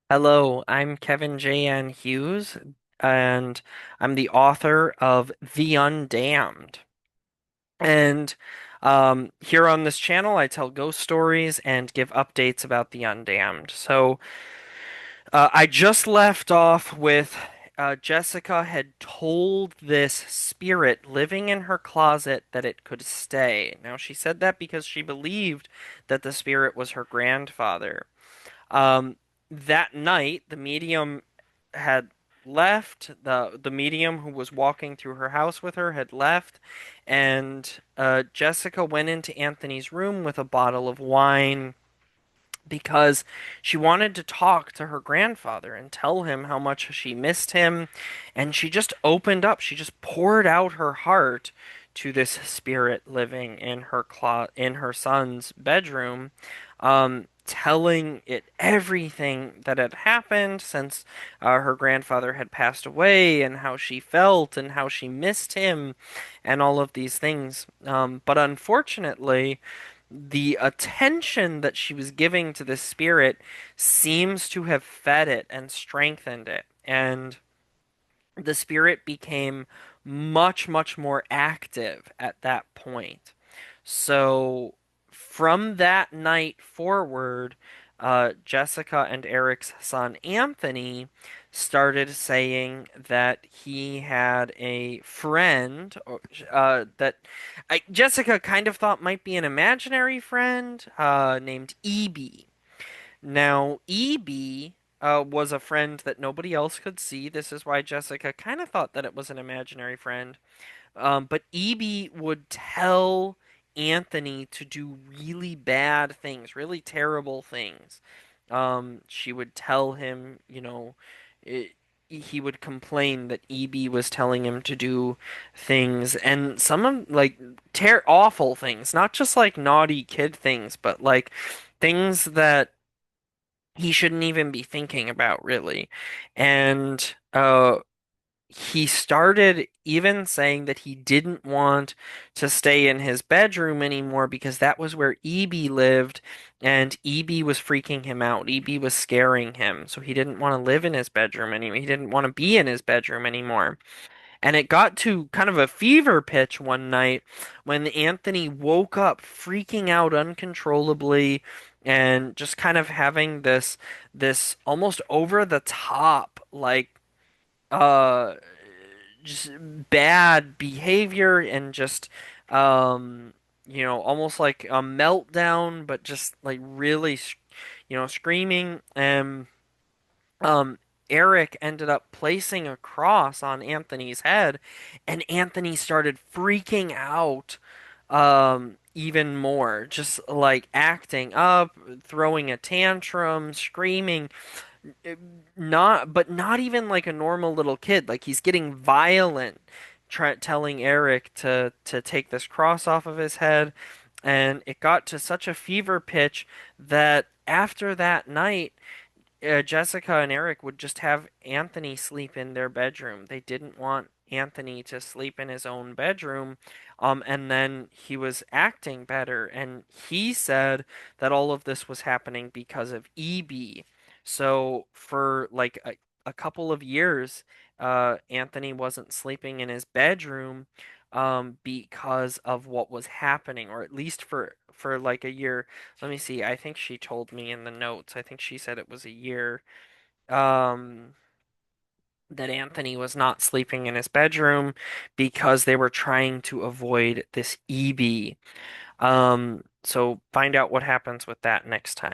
Hello, I'm Kevin J. N. Hughes, and I'm the author of The Undamned. And here on this channel, I tell ghost stories and give updates about the undamned. I just left off with Jessica had told this spirit living in her closet that it could stay. Now, she said that because she believed that the spirit was her grandfather. Um, that night, the medium had left. The medium who was walking through her house with her had left, and Jessica went into Anthony's room with a bottle of wine because she wanted to talk to her grandfather and tell him how much she missed him. And she just opened up, she just poured out her heart to this spirit living in in her son's bedroom, telling it everything that had happened since her grandfather had passed away, and how she felt and how she missed him and all of these things. But unfortunately, the attention that she was giving to the spirit seems to have fed it and strengthened it. And the spirit became much, much more active at that point. So from that night forward, Jessica and Eric's son Anthony started saying that he had a friend that Jessica kind of thought might be an imaginary friend named EB. Now, EB was a friend that nobody else could see. This is why Jessica kind of thought that it was an imaginary friend. But Evie would tell Anthony to do really bad things, really terrible things. She would tell him, he would complain that EB was telling him to do things, and some of like awful things, not just like naughty kid things, but like things that he shouldn't even be thinking about, really. And he started even saying that he didn't want to stay in his bedroom anymore because that was where EB lived, and EB was freaking him out. EB was scaring him, so he didn't want to live in his bedroom anymore. He didn't want to be in his bedroom anymore. And it got to kind of a fever pitch one night when Anthony woke up freaking out uncontrollably and just kind of having this almost over the top uh just bad behavior and just um almost like a meltdown, but just like really screaming. And um Eric ended up placing a cross on Anthony's head, and Anthony started freaking out even more, just like acting up, throwing a tantrum, screaming, not even like a normal little kid. Like he's getting violent, telling Eric to take this cross off of his head, and it got to such a fever pitch that after that night, Jessica and Eric would just have Anthony sleep in their bedroom. They didn't want Anthony to sleep in his own bedroom. And then he was acting better, and he said that all of this was happening because of EB. So for like a couple of years, Anthony wasn't sleeping in his bedroom, because of what was happening, or at least for like a year. Let me see. I think she told me in the notes. I think she said it was a year. Um, that Anthony was not sleeping in his bedroom because they were trying to avoid this EB. So find out what happens with that next time.